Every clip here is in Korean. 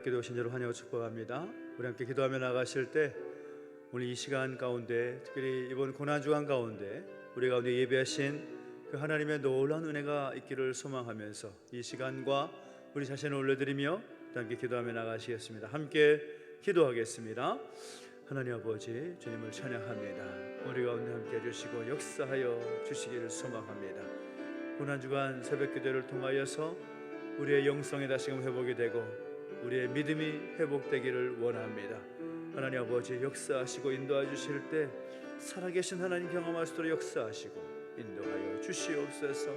기도 신자로 환영하고 축복합니다. 우리 함께 기도하며 나가실 때 오늘 이 시간 가운데, 특별히 이번 고난주간 가운데 우리 가운데 예배하신 그 하나님의 놀라운 은혜가 있기를 소망하면서 이 시간과 우리 자신을 올려드리며 함께 기도하며 나가시겠습니다. 함께 기도하겠습니다. 하나님 아버지, 주님을 찬양합니다. 우리 가운데 함께 해주시고 역사하여 주시기를 소망합니다. 고난주간 새벽기도를 통하여서 우리의 영성이 다시금 회복이 되고 우리의 믿음이 회복되기를 원합니다. 하나님 아버지, 역사하시고 인도해 주실 때 살아계신 하나님 경험할 수 있도록 역사하시고 인도하여 주시옵소서.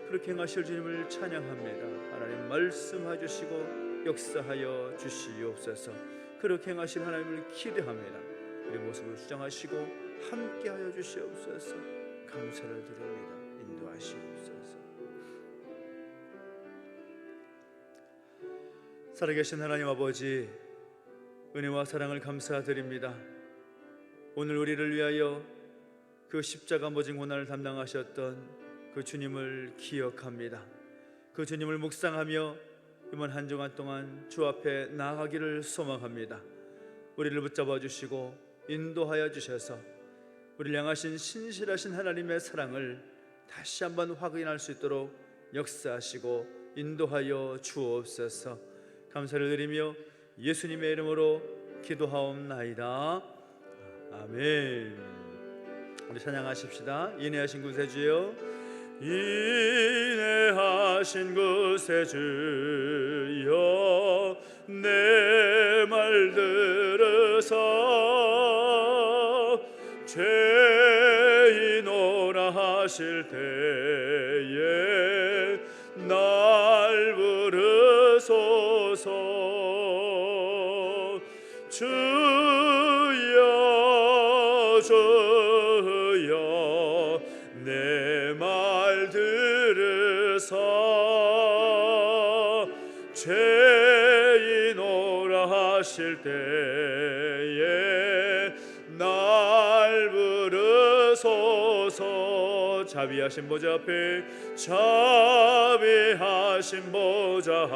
그렇게 행하실 주님을 찬양합니다. 하나님 말씀해 주시고 역사하여 주시옵소서. 그렇게 행하실 하나님을 기대합니다. 우리 모습을 수정하시고 함께하여 주시옵소서. 감사를 드립니다. 인도하시옵소서. 살아계신 하나님 아버지, 은혜와 사랑을 감사드립니다. 오늘 우리를 위하여 그 십자가 모진 고난을 담당하셨던 그 주님을 기억합니다. 그 주님을 묵상하며 이번 한 주간 동안 주 앞에 나아가기를 소망합니다. 우리를 붙잡아 주시고 인도하여 주셔서 우리를 향하신 신실하신 하나님의 사랑을 다시 한번 확인할 수 있도록 역사하시고 인도하여 주옵소서. 감사를 드리며 예수님의 이름으로 기도하옵나이다. 아멘. 우리 찬양하십시다. 인내하신 구세주여, 인내하신 구세주여, 내 말 들으사 죄인오라 하실 때에 날 부르소서. 주여 주여, 내 말 들으사 죄인오라 하실 때에 날 부르소서. 자비하신 보좌 앞에, 자비하신 보좌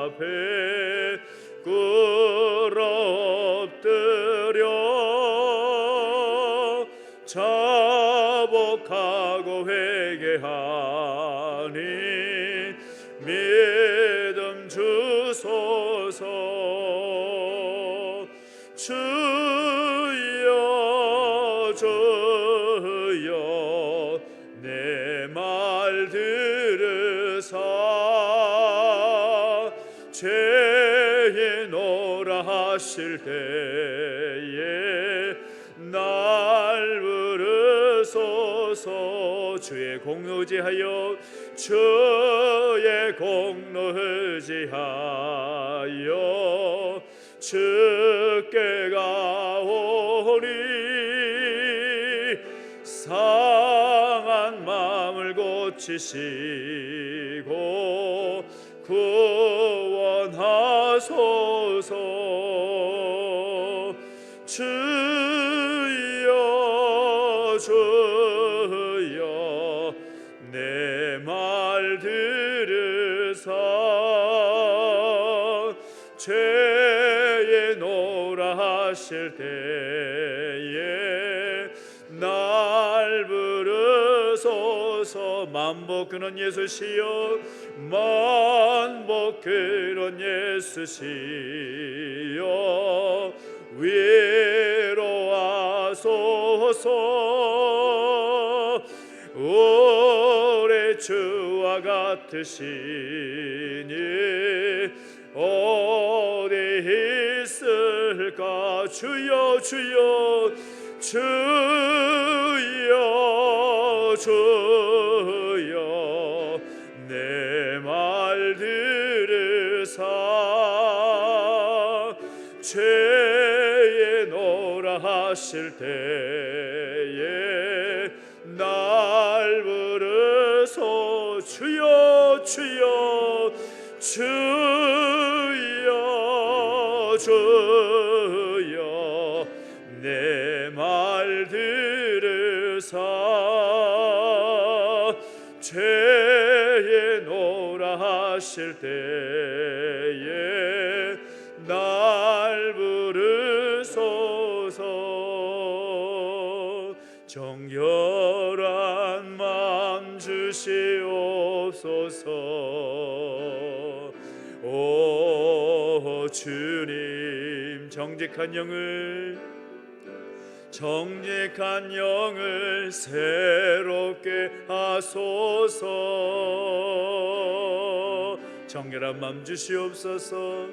앞에 꿇어 엎드려 자복하고 회개하니 믿음 주소서. 주여 주여, 내 말 들으사 죄인오라 하실 때에 날 부르소서. 주의 공로 의지하여, 주의 공로 의지하여 주께 가오니 상한 마음을 고치시고 구원하소서. 주여 주여, 내 말 들으사 죄인오라 하실 때에 날 부르소서. 만복 근원 예수시여, 만복 근원 예수시여, 위로하소서. 오래 주와 같으시니 어디 있을까. 주여 주여, 주여 주여, 내 말 들으사 죄인오라 하실 때에 날 부르소. 주여 주여, 주여 주여, 내 말 들으사 죄인오라 하실 때에 주님, 정직한 영을 새롭게 하소서. 정결한 마음 주시옵소서.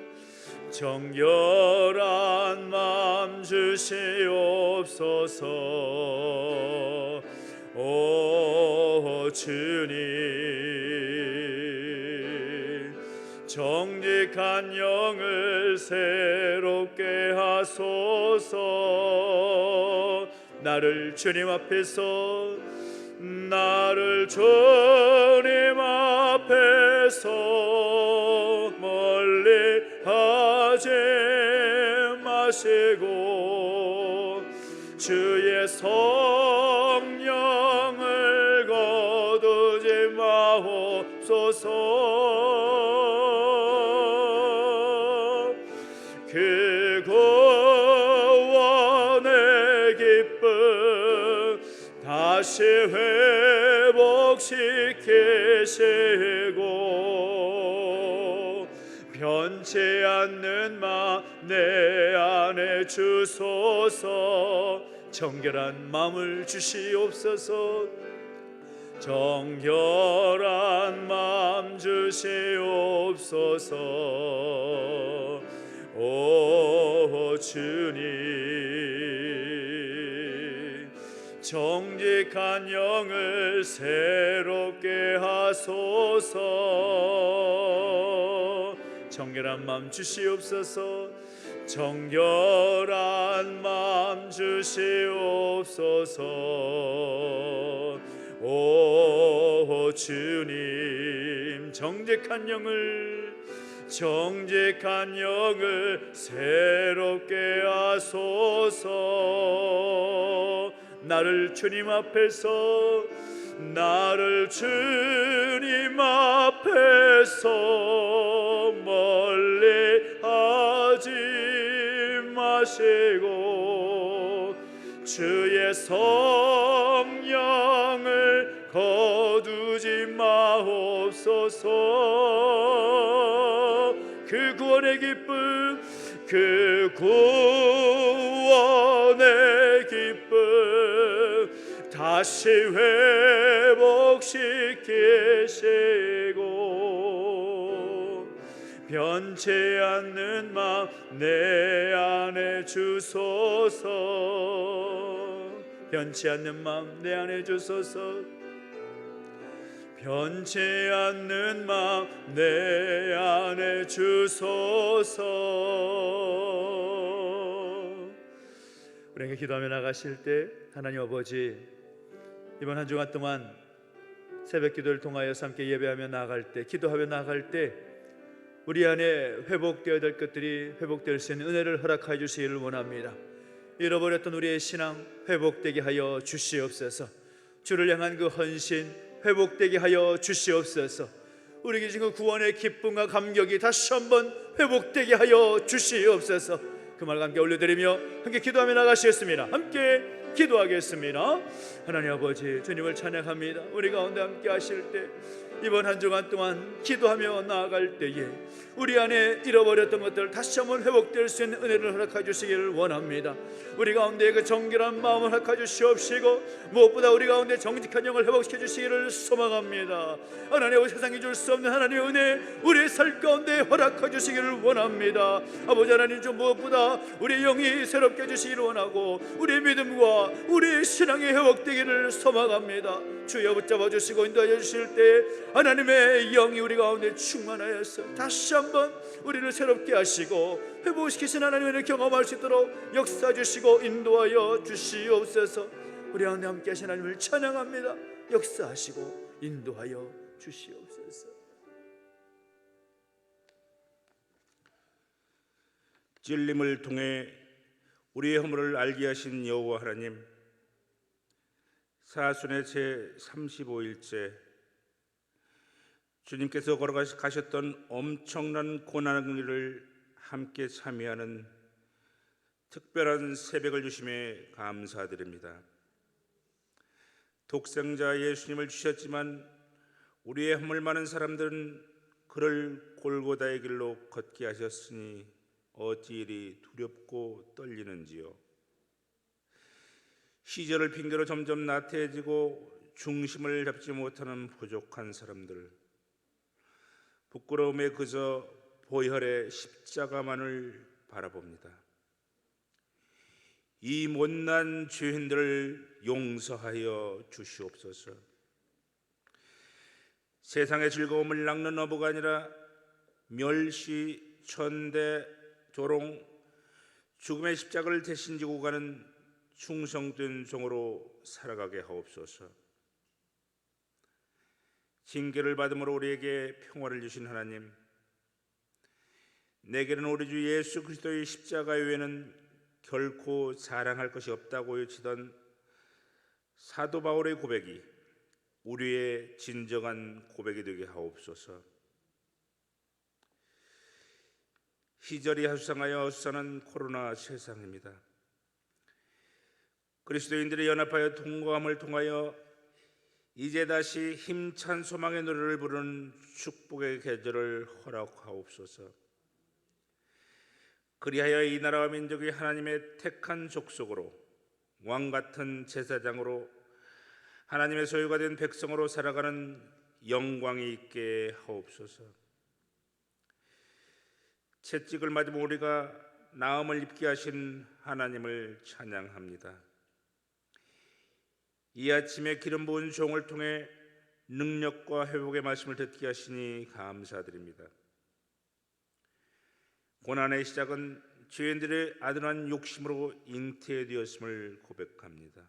정결한 마음 주시옵소서. 오 주님, 정직한 영을 새롭게 하소서. 나를 주님 앞에서 멀리 하지 마시고 주의 성령을 거두지 마옵소서. 그 구원의 기쁨 다시 회복시키시고 변치 않는 마음 내 안에 주소서. 정결한 마음을 주시옵소서. 정결한 마음 주시옵소서. 오 주님, 정직한 영을 새롭게 하소서. 정결한 마음 주시옵소서. 정결한 마음 주시옵소서. 오 주님, 정직한 영을 새롭게 하소서. 나를 주님 앞에서 멀리 하지 마시고 주의 성령을 거두지 마옵소서. 그 구원의 기쁨 다시 회복시키시고 변치 않는 마음 내 안에 주소서. 변치 않는 마음 내 안에 주소서. 변치 않는 마음 내 안에 주소서. 우리가 기도하며 나가실 때 하나님 아버지, 이번 한 주간 동안 새벽 기도를 통하여서 함께 예배하며 나갈 때, 기도하며 나갈 때 우리 안에 회복되어야 될 것들이 회복될 수 있는 은혜를 허락하여 주시기를 원합니다. 잃어버렸던 우리의 신앙 회복되게 하여 주시옵소서. 주를 향한 그 헌신 회복되게 하여 주시옵소서. 우리에게 지금 구원의 기쁨과 감격이 다시 한번 회복되게 하여 주시옵소서. 그 말 함께 올려드리며 함께 기도하며 나가시겠습니다. 함께 기도하겠습니다. 하나님 아버지, 주님을 찬양합니다. 우리 가운데 함께 하실 때 이번 한 주간 동안 기도하며 나아갈 때에 우리 안에 잃어버렸던 것들 다시 한번 회복될 수 있는 은혜를 허락해 주시기를 원합니다. 우리 가운데 그 정결한 마음을 허락해 주시옵시고 무엇보다 우리 가운데 정직한 영을 회복시켜 주시기를 소망합니다. 하나님, 세상이 줄 수 없는 하나님의 은혜 우리의 살 가운데 허락해 주시기를 원합니다. 아버지 하나님, 좀 무엇보다 우리의 영이 새롭게 해주시기를 원하고 우리의 믿음과 우리의 신앙이 회복되기를 소망합니다. 주여 붙잡아 주시고 인도하여 주실 때 하나님의 영이 우리 가운데 충만하여서 다시 한번 우리를 새롭게 하시고 회복시키신 하나님을 경험할 수 있도록 역사 주시고 인도하여 주시옵소서. 우리 가운데 함께 하신 하나님을 찬양합니다. 역사하시고 인도하여 주시옵소서. 찔림을 통해 우리의 허물을 알게 하신 여호와 하나님, 사순의 제 35일째 주님께서 걸어가셨던 엄청난 고난의 길을 함께 참여하는 특별한 새벽을 주심에 감사드립니다. 독생자 예수님을 주셨지만 우리의 허물 많은 사람들은 그를 골고다의 길로 걷게 하셨으니 어찌 이리 두렵고 떨리는지요. 시절을 핑계로 점점 나태해지고 중심을 잡지 못하는 부족한 사람들, 부끄러움에 그저 보혈의 십자가만을 바라봅니다. 이 못난 죄인들을 용서하여 주시옵소서. 세상의 즐거움을 낚는 어부가 아니라 멸시, 천대, 조롱, 죽음의 십자가를 대신 지고 가는 충성된 종으로 살아가게 하옵소서. 징계를 받음으로 우리에게 평화를 주신 하나님, 내게는 우리 주 예수 그리스도의 십자가 외에는 결코 자랑할 것이 없다고 외치던 사도 바울의 고백이 우리의 진정한 고백이 되게 하옵소서. 희절이 하수상하여 수사는 코로나 세상입니다. 그리스도인들이 연합하여 동거함을 통하여 이제 다시 힘찬 소망의 노래를 부르는 축복의 계절을 허락하옵소서. 그리하여 이 나라와 민족이 하나님의 택한 족속으로, 왕같은 제사장으로, 하나님의 소유가 된 백성으로 살아가는 영광이 있게 하옵소서. 채찍을 맞으면 우리가 나음을 입게 하신 하나님을 찬양합니다. 이 아침에 기름 부은 종을 통해 능력과 회복의 말씀을 듣게 하시니 감사드립니다. 고난의 시작은 죄인들의 아둔한 욕심으로 잉태되었음을 고백합니다.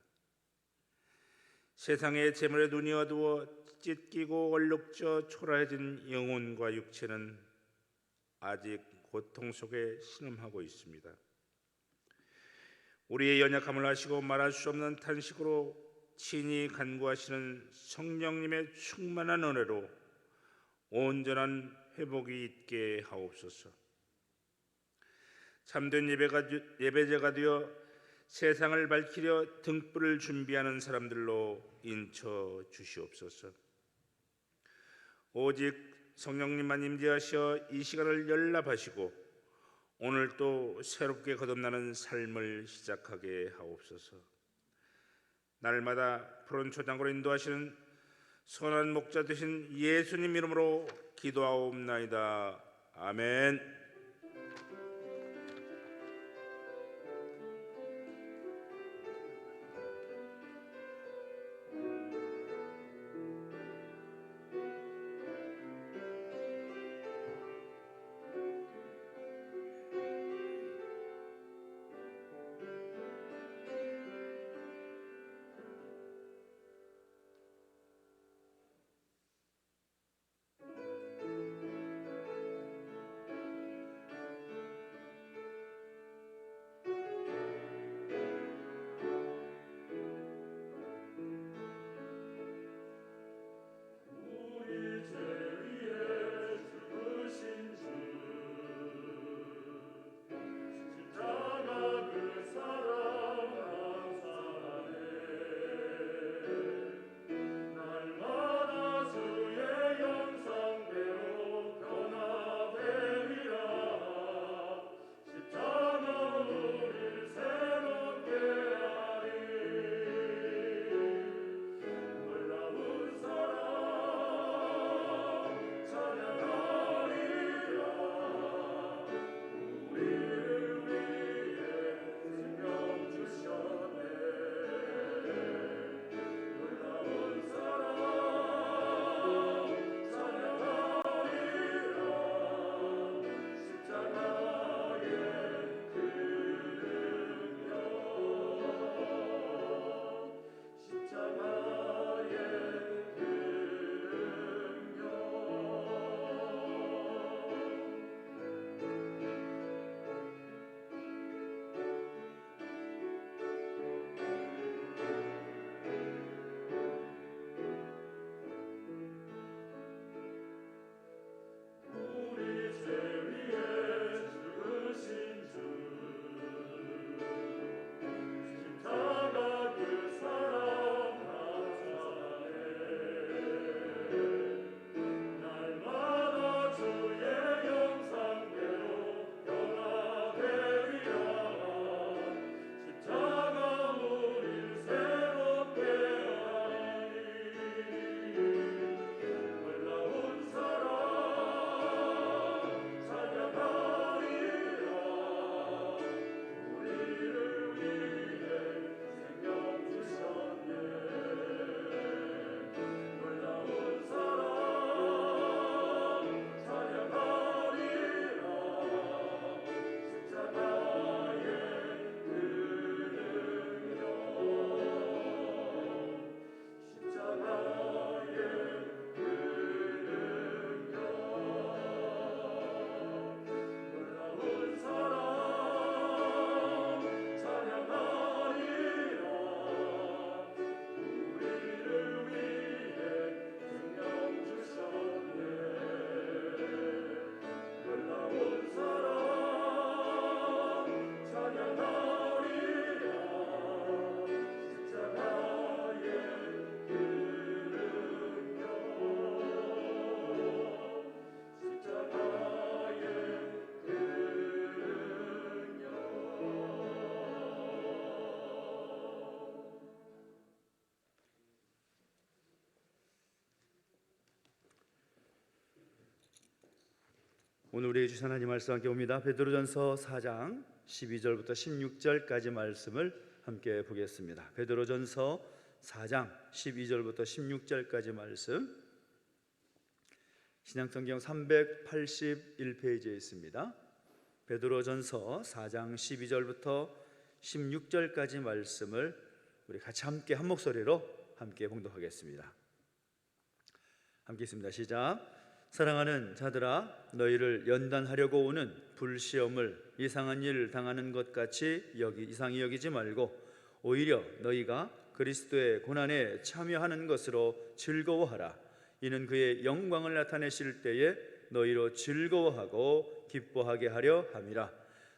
세상의 재물에 눈이 어두워 찢기고 얼룩져 초라해진 영혼과 육체는 아직 고통 속에 신음하고 있습니다. 우리의 연약함을 아시고 말할 수 없는 탄식으로 친히 간구하시는 성령님의 충만한 은혜로 온전한 회복이 있게 하옵소서. 참된 예배자가 되어 세상을 밝히려 등불을 준비하는 사람들로 인쳐 주시옵소서. 오직 성령님만 임재하셔 이 시간을 연락하시고 오늘 또 새롭게 거듭나는 삶을 시작하게 하옵소서. 날마다 푸른 초장으로 인도하시는 선한 목자 되신 예수님 이름으로 기도하옵나이다. 아멘. 오늘 우리에게 주신 하나님 말씀 함께 봅니다. 베드로전서 4장 12절부터 16절까지 말씀을 함께 보겠습니다. 베드로전서 4장 12절부터 16절까지 말씀, 신약성경 381페이지에 있습니다. 베드로전서 4장 12절부터 16절까지 말씀을 우리 같이 함께 한 목소리로 함께 봉독하겠습니다. 함께 있습니다. 시작. 사랑하는 자들아, 너희를 연단하려고 오는 불시험을 이상한 일 당하는 것 같이 이상히 여기지 말고 오히려 너희가 그리스도의 고난에 참여하는 것으로 즐거워하라. 이는 그의 영광을 나타내실 때에 너희로 즐거워하고 기뻐하게 하려 함이라.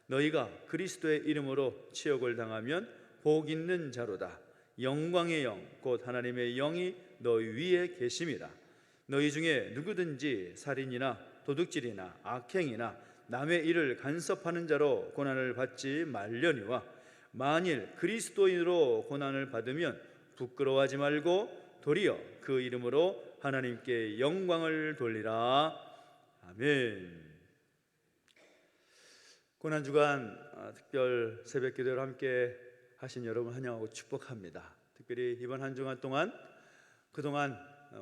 너희가 그리스도의 이름으로 치욕을 당하면 복 있는 자로다. 영광의 영 곧 하나님의 영이 너희 위에 계심이라. 너희 중에 누구든지 살인이나 도둑질이나 악행이나 남의 일을 간섭하는 자로 고난을 받지 말려니와 만일 그리스도인으로 고난을 받으면 부끄러워하지 말고 도리어 그 이름으로 하나님께 영광을 돌리라. 아멘. 고난주간 특별 새벽기도를 함께 하신 여러분 환영하고 축복합니다. 특별히 이번 한 주간 동안 그동안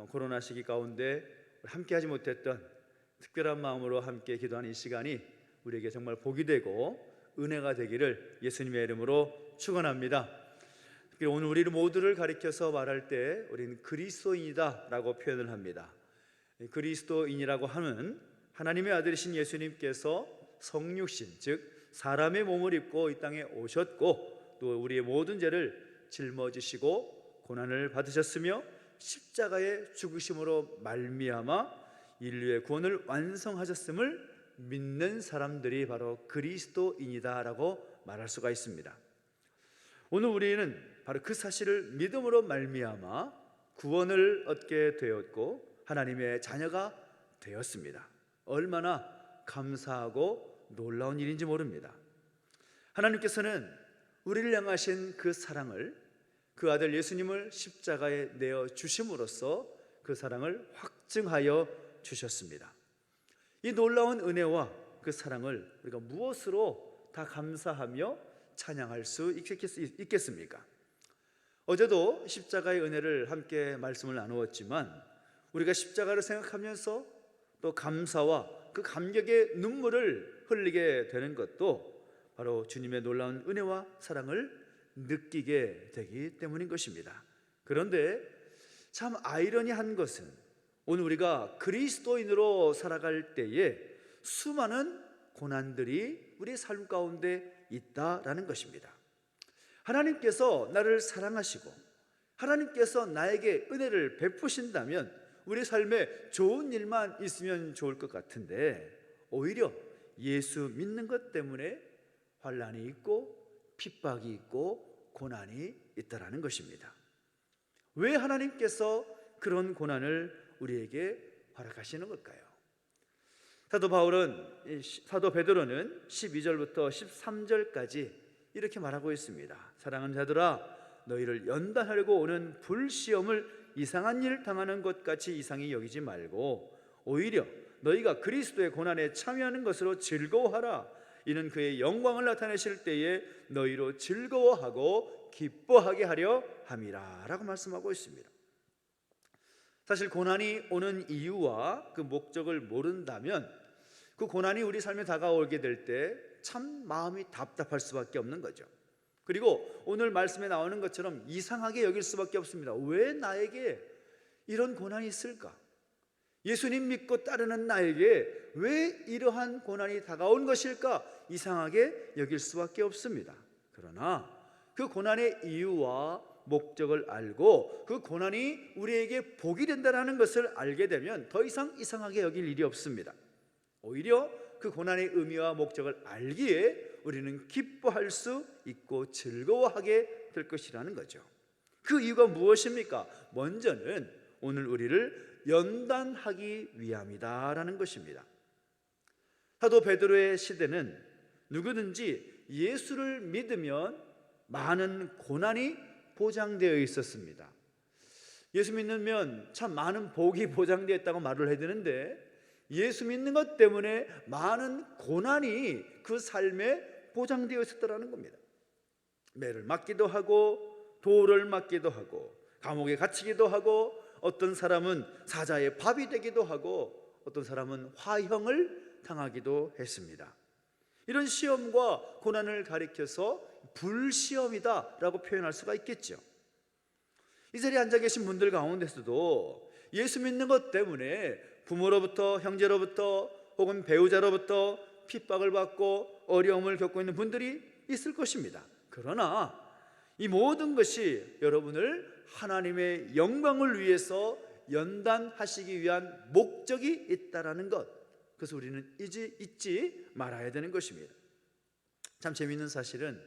코로나 시기 가운데 함께 하지 못했던 특별한 마음으로 함께 기도하는 이 시간이 우리에게 정말 복이 되고 은혜가 되기를 예수님의 이름으로 축원합니다. 특별히 오늘 우리 모두를 가리켜서 말할 때 우리는 그리스도인이다 라고 표현을 합니다. 그리스도인이라고 하면 하나님의 아들이신 예수님께서 성육신, 즉 사람의 몸을 입고 이 땅에 오셨고 또 우리의 모든 죄를 짊어지시고 고난을 받으셨으며 십자가의 죽으심으로 말미암아 인류의 구원을 완성하셨음을 믿는 사람들이 바로 그리스도인이다 라고 말할 수가 있습니다. 오늘 우리는 바로 그 사실을 믿음으로 말미암아 구원을 얻게 되었고 하나님의 자녀가 되었습니다. 얼마나 감사하고 놀라운 일인지 모릅니다. 하나님께서는 우리를 향하신 그 사랑을, 그 아들 예수님을 십자가에 내어 주심으로써 그 사랑을 확증하여 주셨습니다. 이 놀라운 은혜와 그 사랑을 우리가 무엇으로 다 감사하며 찬양할 수 있겠습니까? 어제도 십자가의 은혜를 함께 말씀을 나누었지만 우리가 십자가를 생각하면서 또 감사와 그 감격의 눈물을 흘리게 되는 것도 바로 주님의 놀라운 은혜와 사랑을 느끼게 되기 때문인 것입니다. 그런데 참 아이러니한 것은 오늘 우리가 그리스도인으로 살아갈 때에 수많은 고난들이 우리의 삶 가운데 있다라는 것입니다. 하나님께서 나를 사랑하시고 하나님께서 나에게 은혜를 베푸신다면 우리 삶에 좋은 일만 있으면 좋을 것 같은데 오히려 예수 믿는 것 때문에 환난이 있고 핍박이 있고 고난이 있다라는 것입니다. 왜 하나님께서 그런 고난을 우리에게 허락하시는 걸까요? 사도 베드로는 12절부터 13절까지 이렇게 말하고 있습니다. 사랑하는 자들아, 너희를 연단하려고 오는 불시험을 이상한 일 당하는 것 같이 이상히 여기지 말고 오히려 너희가 그리스도의 고난에 참여하는 것으로 즐거워하라. 이는 그의 영광을 나타내실 때에 너희로 즐거워하고 기뻐하게 하려 함이라 라고 말씀하고 있습니다. 사실 고난이 오는 이유와 그 목적을 모른다면 그 고난이 우리 삶에 다가오게 될 때 참 마음이 답답할 수밖에 없는 거죠. 그리고 오늘 말씀에 나오는 것처럼 이상하게 여길 수밖에 없습니다. 왜 나에게 이런 고난이 있을까? 예수님 믿고 따르는 나에게 왜 이러한 고난이 다가온 것일까? 이상하게 여길 수밖에 없습니다. 그러나 그 고난의 이유와 목적을 알고 그 고난이 우리에게 복이 된다는 것을 알게 되면 더 이상 이상하게 여길 일이 없습니다. 오히려 그 고난의 의미와 목적을 알기에 우리는 기뻐할 수 있고 즐거워하게 될 것이라는 거죠. 그 이유가 무엇입니까? 먼저는 오늘 우리를 연단하기 위함이다라는 것입니다. 사도 베드로의 시대는 누구든지 예수를 믿으면 많은 고난이 보장되어 있었습니다. 예수 믿으면 참 많은 복이 보장되어 있다고 말을 해야 되는데 예수 믿는 것 때문에 많은 고난이 그 삶에 보장되어 있었다는 겁니다. 매를 맞기도 하고 돌을 맞기도 하고 감옥에 갇히기도 하고 어떤 사람은 사자의 밥이 되기도 하고 어떤 사람은 화형을 당하기도 했습니다. 이런 시험과 고난을 가리켜서 불시험이다라고 표현할 수가 있겠죠. 이 자리에 앉아 계신 분들 가운데서도 예수 믿는 것 때문에 부모로부터, 형제로부터 혹은 배우자로부터 핍박을 받고 어려움을 겪고 있는 분들이 있을 것입니다. 그러나 이 모든 것이 여러분을 하나님의 영광을 위해서 연단하시기 위한 목적이 있다라는 것, 그래서 우리는 잊지 말아야 되는 것입니다. 참 재미있는 사실은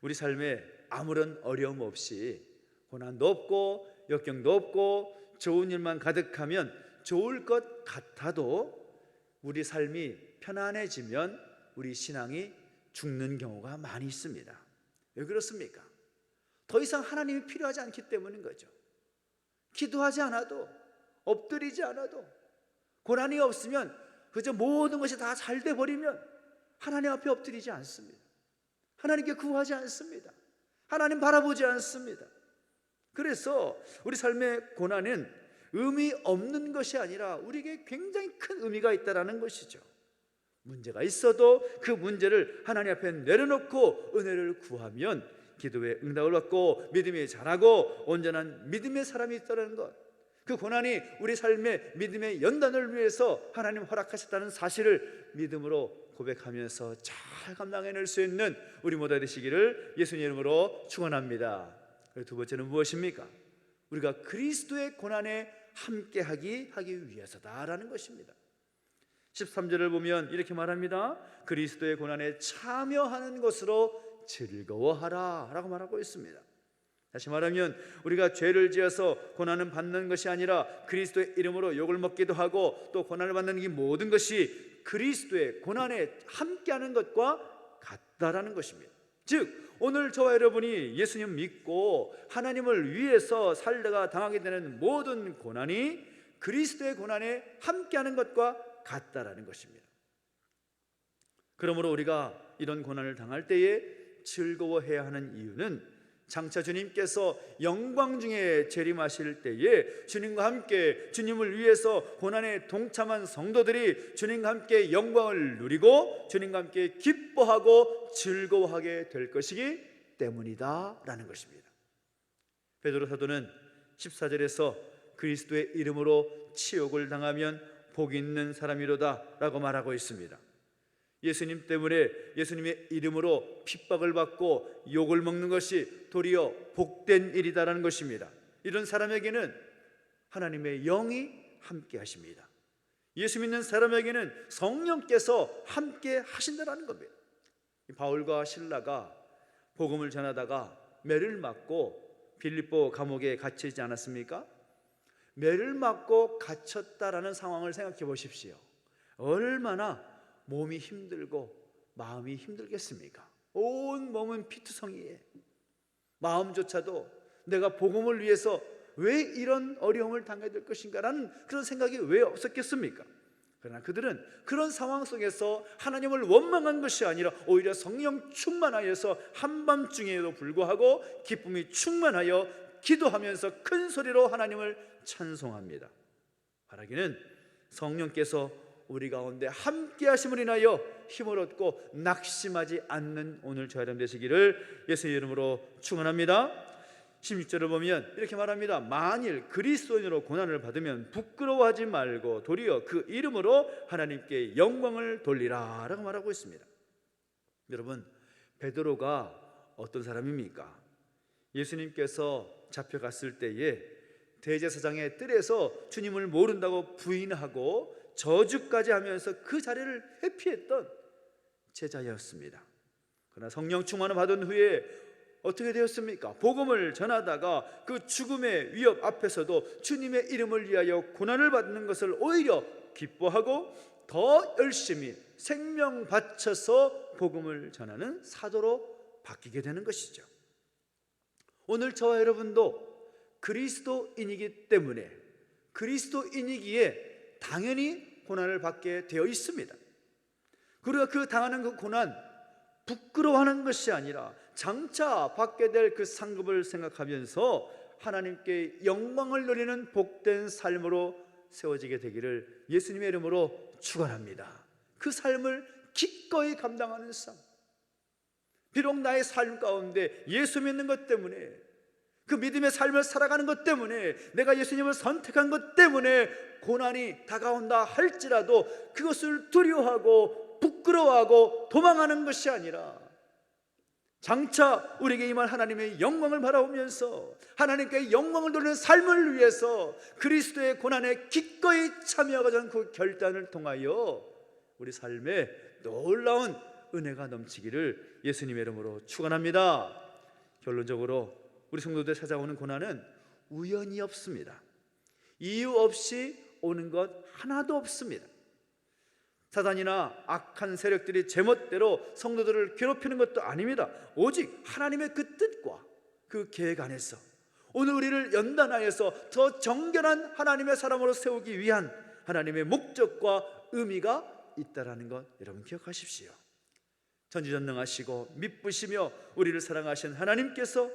우리 삶에 아무런 어려움 없이 고난도 없고 역경도 없고 좋은 일만 가득하면 좋을 것 같아도 우리 삶이 편안해지면 우리 신앙이 죽는 경우가 많이 있습니다. 왜 그렇습니까? 더 이상 하나님이 필요하지 않기 때문인 거죠. 기도하지 않아도, 엎드리지 않아도, 고난이 없으면 그저 모든 것이 다 잘 돼 버리면 하나님 앞에 엎드리지 않습니다. 하나님께 구하지 않습니다. 하나님 바라보지 않습니다. 그래서 우리 삶의 고난은 의미 없는 것이 아니라 우리에게 굉장히 큰 의미가 있다는 것이죠. 문제가 있어도 그 문제를 하나님 앞에 내려놓고 은혜를 구하면 기도의 응답을 받고 믿음이 자라고 온전한 믿음의 사람이 있다는 것, 그 고난이 우리 삶의 믿음의 연단을 위해서 하나님 허락하셨다는 사실을 믿음으로 고백하면서 잘 감당해낼 수 있는 우리 모두 되시기를 예수님 이름으로 축원합니다. 두 번째는 무엇입니까? 우리가 그리스도의 고난에 함께하기 위해서다라는 것입니다. 13절을 보면 이렇게 말합니다. 그리스도의 고난에 참여하는 것으로 즐거워하라 라고 말하고 있습니다. 다시 말하면 우리가 죄를 지어서 고난을 받는 것이 아니라 그리스도의 이름으로 욕을 먹기도 하고 또 고난을 받는 이 모든 것이 그리스도의 고난에 함께하는 것과 같다라는 것입니다. 즉 오늘 저와 여러분이 예수님 믿고 하나님을 위해서 살다가 당하게 되는 모든 고난이 그리스도의 고난에 함께하는 것과 같다라는 것입니다. 그러므로 우리가 이런 고난을 당할 때에 즐거워해야 하는 이유는 장차 주님께서 영광 중에 재림하실 때에 주님과 함께 주님을 위해서 고난에 동참한 성도들이 주님과 함께 영광을 누리고 주님과 함께 기뻐하고 즐거워하게 될 것이기 때문이다 라는 것입니다. 베드로 사도는 14절에서 그리스도의 이름으로 치욕을 당하면 복이 있는 사람이로다 라고 말하고 있습니다. 예수님 때문에 예수님의 이름으로 핍박을 받고 욕을 먹는 것이 도리어 복된 일이다라는 것입니다. 이런 사람에게는 하나님의 영이 함께 하십니다. 예수 믿는 사람에게는 성령께서 함께 하신다라는 겁니다. 바울과 실라가 복음을 전하다가 매를 맞고 빌립보 감옥에 갇히지 않았습니까? 매를 맞고 갇혔다라는 상황을 생각해 보십시오. 얼마나 몸이 힘들고 마음이 힘들겠습니까? 온 몸은 피투성이에 마음조차도 내가 복음을 위해서 왜 이런 어려움을 당해야 될 것인가 라는 그런 생각이 왜 없었겠습니까? 그러나 그들은 그런 상황 속에서 하나님을 원망한 것이 아니라 오히려 성령 충만하여서 한밤중에도 불구하고 기쁨이 충만하여 기도하면서 큰 소리로 하나님을 찬송합니다. 바라기는 성령께서 우리 가운데 함께 하심을 인하여 힘을 얻고 낙심하지 않는 오늘 저와 여러분 되시기를 예수의 이름으로 축원합니다. 16절을 보면 이렇게 말합니다. 만일 그리스도인으로 고난을 받으면 부끄러워하지 말고 도리어 그 이름으로 하나님께 영광을 돌리라 라고 말하고 있습니다. 여러분, 베드로가 어떤 사람입니까? 예수님께서 잡혀갔을 때에 대제사장의 뜰에서 주님을 모른다고 부인하고 저주까지 하면서 그 자리를 회피했던 제자였습니다. 그러나 성령 충만을 받은 후에 어떻게 되었습니까? 복음을 전하다가 그 죽음의 위협 앞에서도 주님의 이름을 위하여 고난을 받는 것을 오히려 기뻐하고 더 열심히 생명 바쳐서 복음을 전하는 사도로 바뀌게 되는 것이죠. 오늘 저와 여러분도 그리스도인이기 때문에 그리스도인이기에 당연히 고난을 받게 되어 있습니다. 그리고 그 당하는 그 고난, 부끄러워하는 것이 아니라 장차 받게 될 그 상급을 생각하면서 하나님께 영광을 누리는 복된 삶으로 세워지게 되기를 예수님의 이름으로 축원합니다. 그 삶을 기꺼이 감당하는 삶, 비록 나의 삶 가운데 예수 믿는 것 때문에, 그 믿음의 삶을 살아가는 것 때문에, 내가 예수님을 선택한 것 때문에 고난이 다가온다 할지라도 그것을 두려워하고 부끄러워하고 도망하는 것이 아니라 장차 우리에게 임할 하나님의 영광을 바라보면서 하나님께 영광을 돌리는 삶을 위해서 그리스도의 고난에 기꺼이 참여하고자 하는 그 결단을 통하여 우리 삶에 놀라운 은혜가 넘치기를 예수님의 이름으로 축원합니다. 결론적으로 우리 성도들 찾아오는 고난은 우연이 없습니다. 이유 없이 오는 것 하나도 없습니다. 사단이나 악한 세력들이 제멋대로 성도들을 괴롭히는 것도 아닙니다. 오직 하나님의 그 뜻과 그 계획 안에서 오늘 우리를 연단하여서 더 정결한 하나님의 사람으로 세우기 위한 하나님의 목적과 의미가 있다라는 것 여러분 기억하십시오. 전지전능하시고 미쁘시며 우리를 사랑하신 하나님께서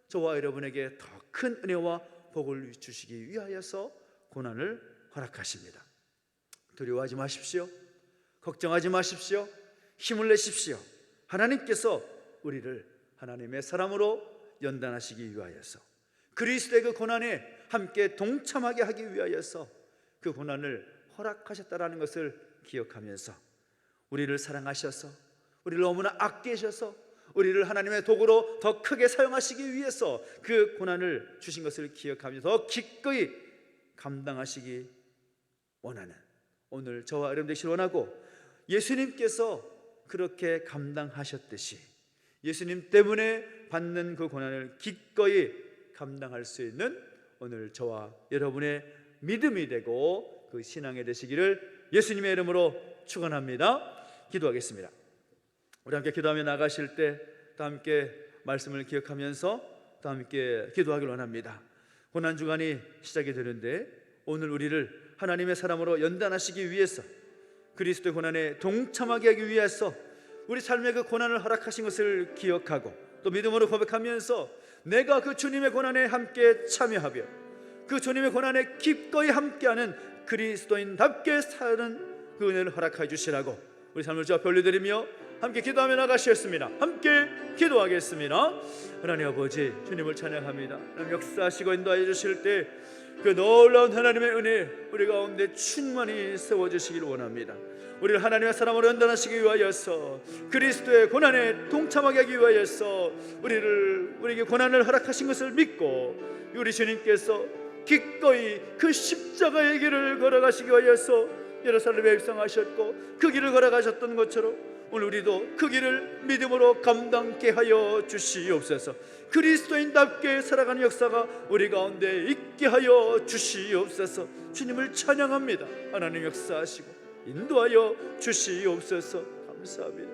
저와 여러분에게 더 큰 은혜와 복을 주시기 위하여서 고난을 허락하십니다. 두려워하지 마십시오. 걱정하지 마십시오. 힘을 내십시오. 하나님께서 우리를 하나님의 사람으로 연단하시기 위하여서 그리스도의 그 고난에 함께 동참하게 하기 위하여서 그 고난을 허락하셨다라는 것을 기억하면서 우리를 사랑하셔서 우리를 너무나 아끼셔서 우리를 하나님의 도구로 더 크게 사용하시기 위해서 그 고난을 주신 것을 기억하면서 더 기꺼이 감당하시기 원하는 오늘 저와 여러분 되시길 원하고, 예수님께서 그렇게 감당하셨듯이 예수님 때문에 받는 그 고난을 기꺼이 감당할 수 있는 오늘 저와 여러분의 믿음이 되고 그 신앙이 되시기를 예수님의 이름으로 축원합니다. 기도하겠습니다. 우리 함께 기도하며 나가실 때 다 함께 말씀을 기억하면서 다 함께 기도하길 원합니다. 고난 주간이 시작이 되는데 오늘 우리를 하나님의 사람으로 연단하시기 위해서 그리스도의 고난에 동참하게 하기 위해서 우리 삶의 그 고난을 허락하신 것을 기억하고 또 믿음으로 고백하면서 내가 그 주님의 고난에 함께 참여하며 그 주님의 고난에 기꺼이 함께하는 그리스도인답게 사는 그 은혜를 허락하여 주시라고 우리 삶을 주 앞에 올려드리며 함께 기도하며 나가시겠습니다. 함께 기도하겠습니다. 하나님 아버지, 주님을 찬양합니다. 하나님 역사하시고 인도하여 주실 때 그 놀라운 하나님의 은혜 우리 가운데 충만히 세워주시기를 원합니다. 우리를 하나님의 사람으로 연단하시기 위하여서 그리스도의 고난에 동참하게 하기 위하여서 우리에게 고난을 허락하신 것을 믿고 우리 주님께서 기꺼이 그 십자가의 길을 걸어가시기 위하여서 예루살렘에 입성하셨고 그 길을 걸어가셨던 것처럼 오늘 우리도 그 길을 믿음으로 감당케 하여 주시옵소서. 그리스도인답게 살아가는 역사가 우리 가운데 있게 하여 주시옵소서. 주님을 찬양합니다. 하나님 역사하시고 인도하여 주시옵소서. 감사합니다.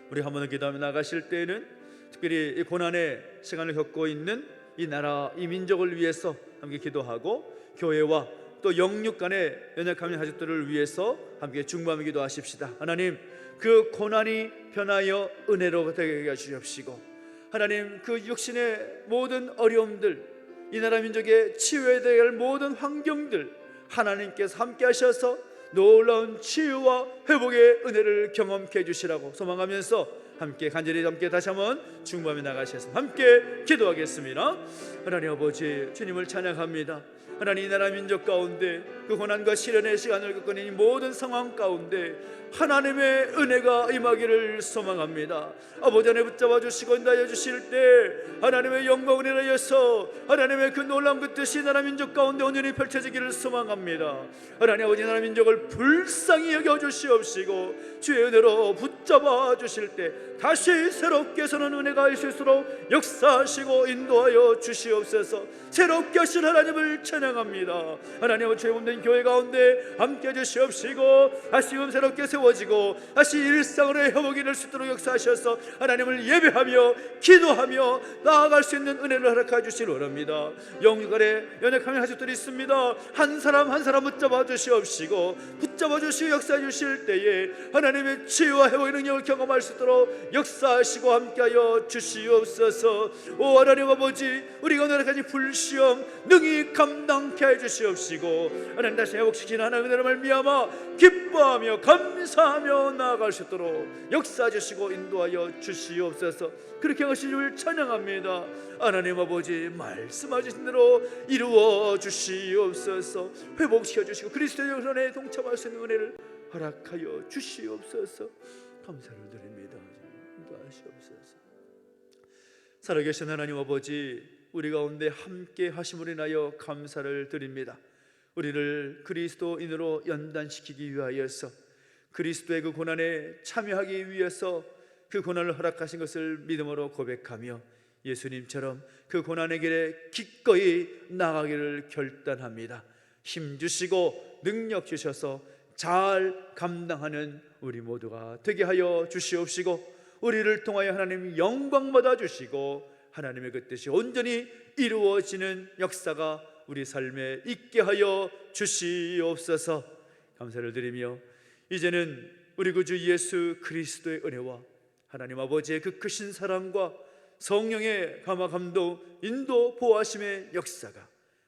우리 한 번 더 기도하며 나가실 때에는 특별히 이 고난의 시간을 겪고 있는 이 나라, 이 민족을 위해서 함께 기도하고 교회와 또 영육 간의 연약한 가족들을 위해서 함께 중보하며 기도하십시다. 하나님, 그 고난이 변하여 은혜로 되게 해주시옵시고 하나님, 그 육신의 모든 어려움들, 이 나라 민족의 치유해야 될 모든 환경들 하나님께서 함께 하셔서 놀라운 치유와 회복의 은혜를 경험케 해주시라고 소망하면서 함께 간절히 함께 다시 한번 중보하며 나가셔서 함께 기도하겠습니다. 하나님 아버지, 주님을 찬양합니다. 하나님, 이 나라 민족 가운데 그 고난과 시련의 시간을 겪고 있는 모든 상황 가운데 하나님의 은혜가 임하기를 소망합니다. 아버지 안에 붙잡아 주시고 인도하여 주실 때 하나님의 영광을 인하여서 하나님의 그 놀라운 그 뜻이 이 나라 민족 가운데 온전히 펼쳐지기를 소망합니다. 하나님 아버지, 나라 민족을 불쌍히 여겨 주시옵시고 주의 은혜로 붙잡아 주실 때 다시 새롭게 서는 은혜가 있을수록 역사하시고 인도하여 주시옵소서. 새롭게 하신 하나님을 찬양합니다. 하나님 죄 없는 교회 가운데 함께 해주시옵시고 다시금 새롭게 세워지고 다시 일상으로 회복이 될 수 있도록 역사하셔서 하나님을 예배하며 기도하며 나아갈 수 있는 은혜를 허락해 주시기 원합니다. 영육간에 연약한 가족들이 있습니다. 한 사람 한 사람 붙잡아 주시옵시고 붙잡아 주시고 역사해 주실 때에 하나님의 치유와 회복의 능력을 경험할 수 있도록 역사하시고 함께하여 주시옵소서. 오 하나님 아버지, 우리가 오늘까지 불시험 능히 감당케 해 주시옵시고 하나님 다시 회복시키는 하나님의 은혜로 말미암아 기뻐하며 감사하며 나아갈 수 있도록 역사해 주시고 인도하여 주시옵소서. 그렇게 하신 줄 찬양합니다. 하나님 아버지, 말씀하신 대로 이루어 주시옵소서. 회복시켜 주시고 그리스도의 영혼에 동참할 수 있는 은혜를 허락하여 주시옵소서. 감사를 드립니다. 인도하시옵소서. 살아계신 하나님 아버지, 우리 가운데 함께 하심으로 인하여 감사를 드립니다. 우리를 그리스도인으로 연단시키기 위하여서 그리스도의 그 고난에 참여하기 위해서 그 고난을 허락하신 것을 믿음으로 고백하며 예수님처럼 그 고난의 길에 기꺼이 나가기를 결단합니다. 힘 주시고 능력 주셔서 잘 감당하는 우리 모두가 되게 하여 주시옵시고 우리를 통하여 하나님 영광 받아 주시고 하나님의 그 뜻이 온전히 이루어지는 역사가 우리 삶에 있게 하여 주시옵소서. 감사를 드리며 이제는 우리 구주 예수 그리스도의 은혜와 하나님 아버지의 그 크신 사랑과 성령의 감화 감동 인도 보호하심의 역사가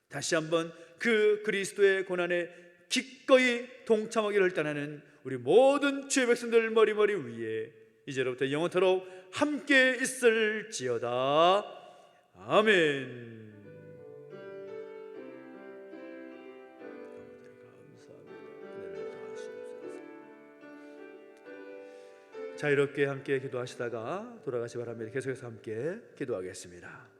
다시 한번 그 그리스도의 고난에 기꺼이 동참하기를 따르는 우리 모든 주의 백성들 머리머리 위에 이제로부터 영원토록 함께 있을지어다. 아멘. 자유롭게 함께 기도하시다가 돌아가시 바랍니다. 계속해서 함께 기도하겠습니다.